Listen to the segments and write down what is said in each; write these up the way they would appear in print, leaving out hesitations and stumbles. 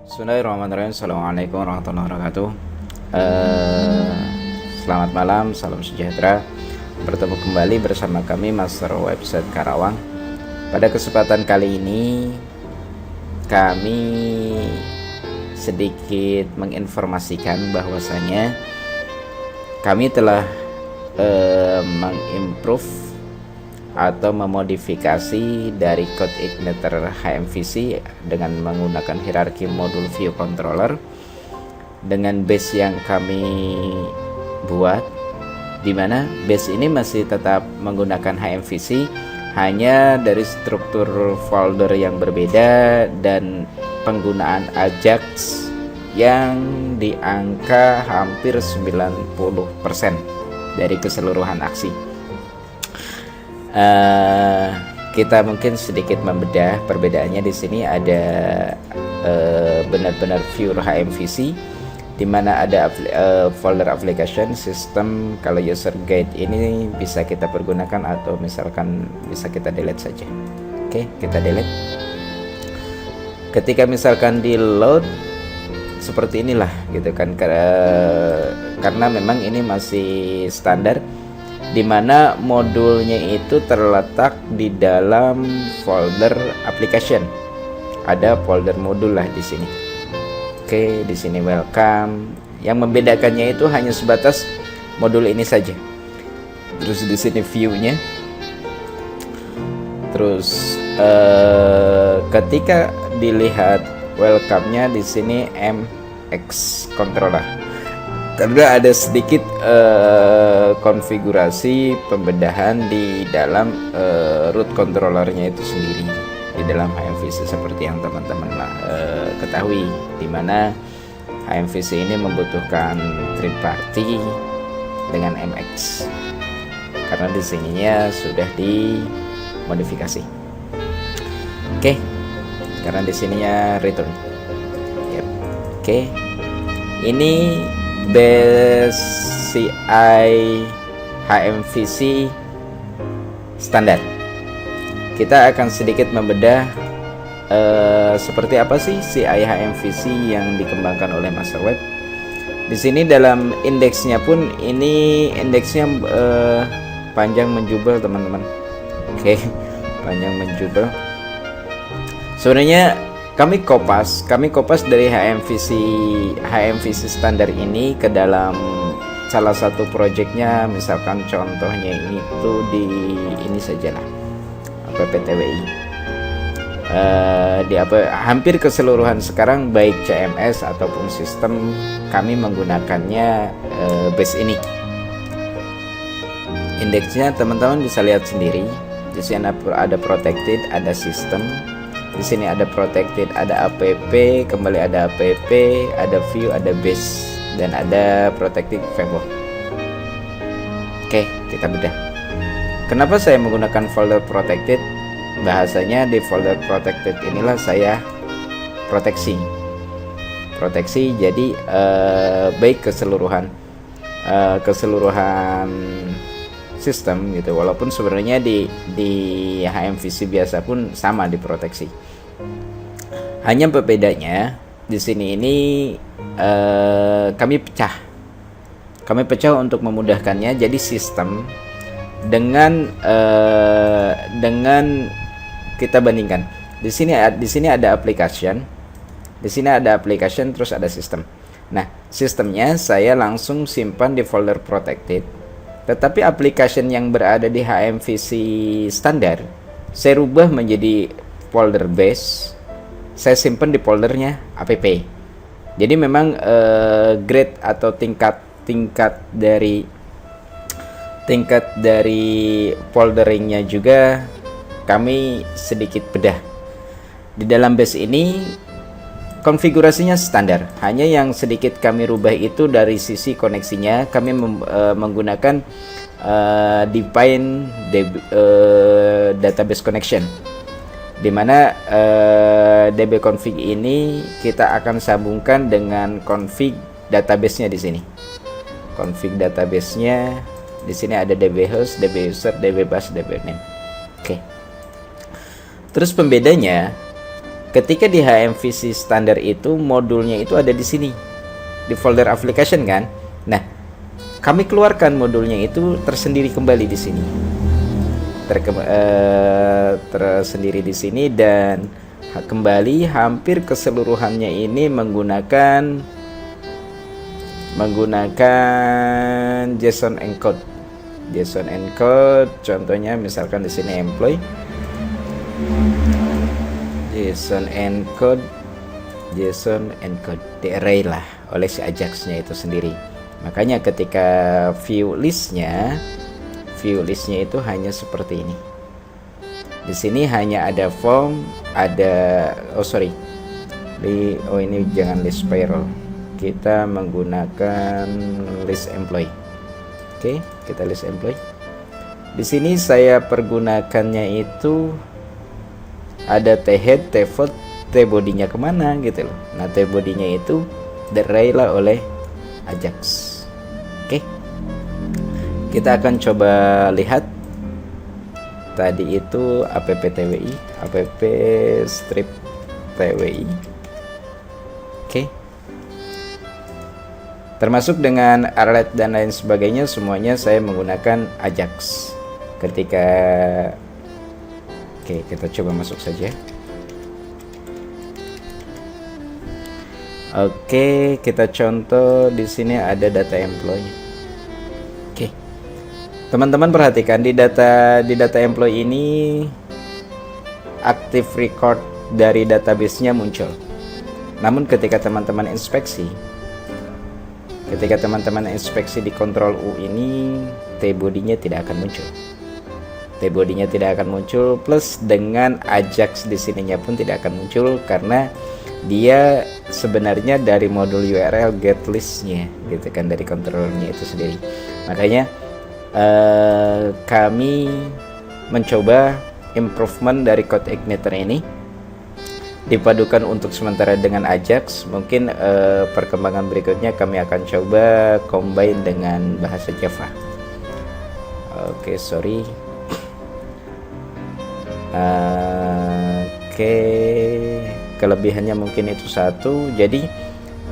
Bismillahirrahmanirrahim. Assalamualaikum warahmatullahi wabarakatuh. Eh, Selamat malam, salam sejahtera. Bertemu kembali bersama kami Master Website Karawang. Pada kesempatan kali ini kami sedikit menginformasikan bahwasanya kami telah mengimprove atau memodifikasi dari code Igniter HMVC dengan menggunakan hierarki modul view controller dengan base yang kami buat, dimana base ini masih tetap menggunakan HMVC, hanya dari struktur folder yang berbeda dan penggunaan Ajax yang di angka hampir 90% dari keseluruhan aksi. Kita mungkin sedikit membedah perbedaannya. Di sini ada benar-benar pure HMVC, di mana ada folder application system. Kalau user guide ini bisa kita pergunakan atau misalkan bisa kita delete saja. Oke, kita delete. Ketika misalkan di load seperti inilah gitu kan, karena memang ini masih standar, di mana modulnya itu terletak di dalam folder application. Ada folder modul lah di sini. Oke, di sini welcome. Yang membedakannya itu hanya sebatas modul ini saja. Terus di sini view-nya. Terus ketika dilihat welcome-nya di sini MX controller. Karena ada sedikit konfigurasi pembedahan di dalam root controllernya itu sendiri di dalam HMVC, seperti yang teman-teman ketahui, di mana HMVC ini membutuhkan third party dengan MX karena di sininya sudah dimodifikasi. Oke, karena di sininya return. Yep. Oke, ini base CI HMVC standar. Kita akan sedikit membedah seperti apa sih CI HMVC yang dikembangkan oleh Masterweb. Di sini dalam indeksnya pun ini indeksnya panjang menjubel teman-teman. Oke, panjang menjubel. Sebenarnya kami kopas dari HMVC standar ini ke dalam salah satu projectnya. Misalkan contohnya itu di ini sajalah, PPTWI. Hampir keseluruhan sekarang baik CMS ataupun sistem kami menggunakannya base ini. Indeksnya teman-teman bisa lihat sendiri. Di sini ada protected, ada sistem. Di sini ada protected, ada app, kembali ada app, ada view, ada base, dan ada protected framework. Oke, kita bedah. Kenapa saya menggunakan folder protected? Bahasanya di folder protected inilah saya proteksi. Jadi baik keseluruhan sistem gitu, walaupun sebenarnya di HMVC biasa pun sama diproteksi. Hanya berbedanya di sini ini kami pecah untuk memudahkannya. Jadi sistem dengan kita bandingkan. Di sini ada application, terus ada sistem. Nah, sistemnya saya langsung simpan di folder protected. Tetapi application yang berada di HMVC standar saya rubah menjadi folder base, saya simpan di foldernya app. Jadi memang grade atau tingkat dari folderingnya juga kami sedikit bedah. Di dalam base ini konfigurasinya standar, hanya yang sedikit kami rubah itu dari sisi koneksinya. Kami menggunakan define database connection, di mana DB config ini kita akan sambungkan dengan config database-nya di sini. Config database-nya di sini ada DB host, DB user, DB bus, DB name. Oke. Terus pembedanya ketika di HMVC standar itu modulnya itu ada di sini di folder application kan. Nah, kami keluarkan modulnya itu tersendiri kembali di sini, tersendiri di sini, dan kembali hampir keseluruhannya ini menggunakan JSON encode. JSON encode contohnya misalkan di sini employee, JSON encode di array lah oleh si Ajax-nya itu sendiri. Makanya ketika view listnya itu hanya seperti ini. Di sini hanya ada form, ada ini jangan list payroll. Kita menggunakan list employee. Oke, kita list employee. Di sini saya pergunakannya itu ada T-head, T-foot, T-body-nya kemana gitu loh. Nah, T-body-nya itu di-array lah oleh Ajax. Oke, kita akan coba lihat. Tadi itu app twi, app strip twi. Oke, termasuk dengan arlet dan lain sebagainya, semuanya saya menggunakan Ajax. Ketika oke, kita coba masuk saja. Oke, kita contoh di sini ada data employee. Oke, teman-teman perhatikan di data employee ini active record dari database-nya muncul. Namun ketika teman-teman inspeksi di control U ini, T-body-nya tidak akan muncul. T-body-nya tidak akan muncul, plus dengan Ajax di sininya pun tidak akan muncul karena dia sebenarnya dari modul URL get list-nya gitu kan, dari controllernya itu sendiri. Makanya kami mencoba improvement dari code igniter ini dipadukan untuk sementara dengan Ajax. Mungkin perkembangan berikutnya kami akan coba combine dengan bahasa Java. Oke, sorry. Oke, kelebihannya mungkin itu satu. Jadi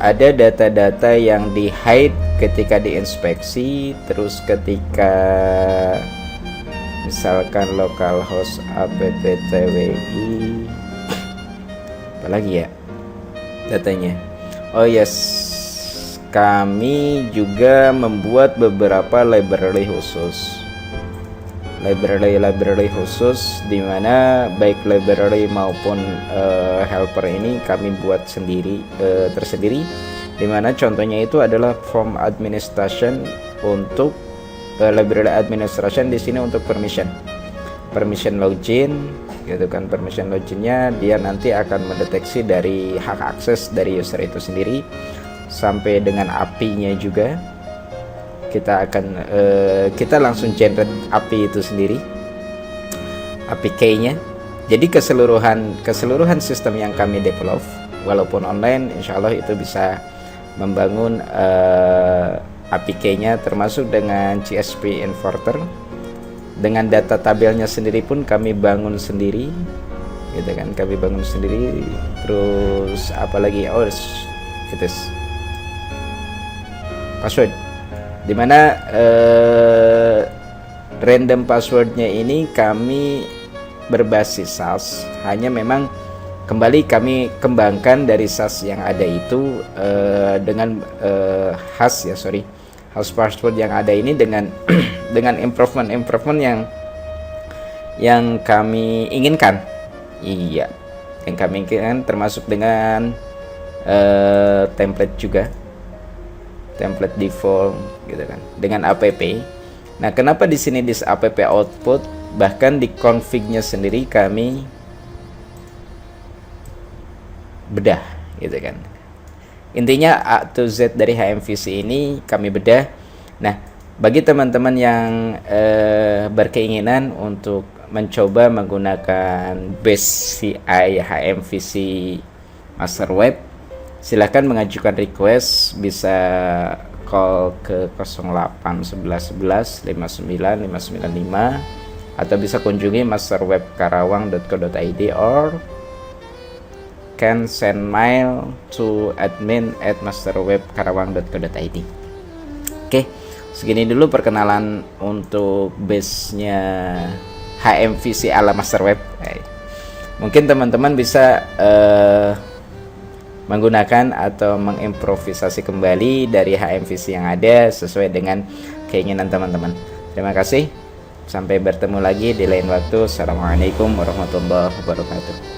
ada data-data yang di hide ketika diinspeksi, terus ketika misalkan localhost apt-twi, apalagi ya datanya. Oh yes, kami juga membuat beberapa library khusus di mana baik library maupun helper ini kami buat sendiri, tersendiri, di mana contohnya itu adalah form administration untuk library administration. Di sini untuk permission login gitu kan. Permission loginnya dia nanti akan mendeteksi dari hak akses dari user itu sendiri sampai dengan API-nya juga. Kita langsung generate API itu sendiri, API key-nya. Jadi keseluruhan sistem yang kami develop walaupun online, insya Allah itu bisa membangun API key-nya, termasuk dengan CSP Inverter. Dengan data tabelnya sendiri pun kami bangun sendiri gitu kan, terus apalagi password, dimana random passwordnya ini kami berbasis SAS. Hanya memang kembali kami kembangkan dari SAS yang ada itu dengan hash password yang ada ini dengan dengan improvement yang kami inginkan. Iya, yang kami inginkan termasuk dengan template juga, template default gitu kan, dengan app. Nah, kenapa di sini this app output, bahkan di config-nya sendiri kami bedah gitu kan. Intinya A to Z dari HMVC ini kami bedah. Nah, bagi teman-teman yang berkeinginan untuk mencoba menggunakan base CI HMVC Master Web, silahkan mengajukan request, bisa call ke 0811 11 59 595 atau bisa kunjungi masterwebkarawang.co.id or can send mail to admin@masterwebkarawang.co.id. Oke, segini dulu perkenalan untuk base-nya HMVC ala Masterweb. Mungkin teman-teman bisa menggunakan atau mengimprovisasi kembali dari HMVC yang ada sesuai dengan keinginan teman-teman. Terima kasih. Sampai bertemu lagi di lain waktu. Assalamualaikum warahmatullahi wabarakatuh.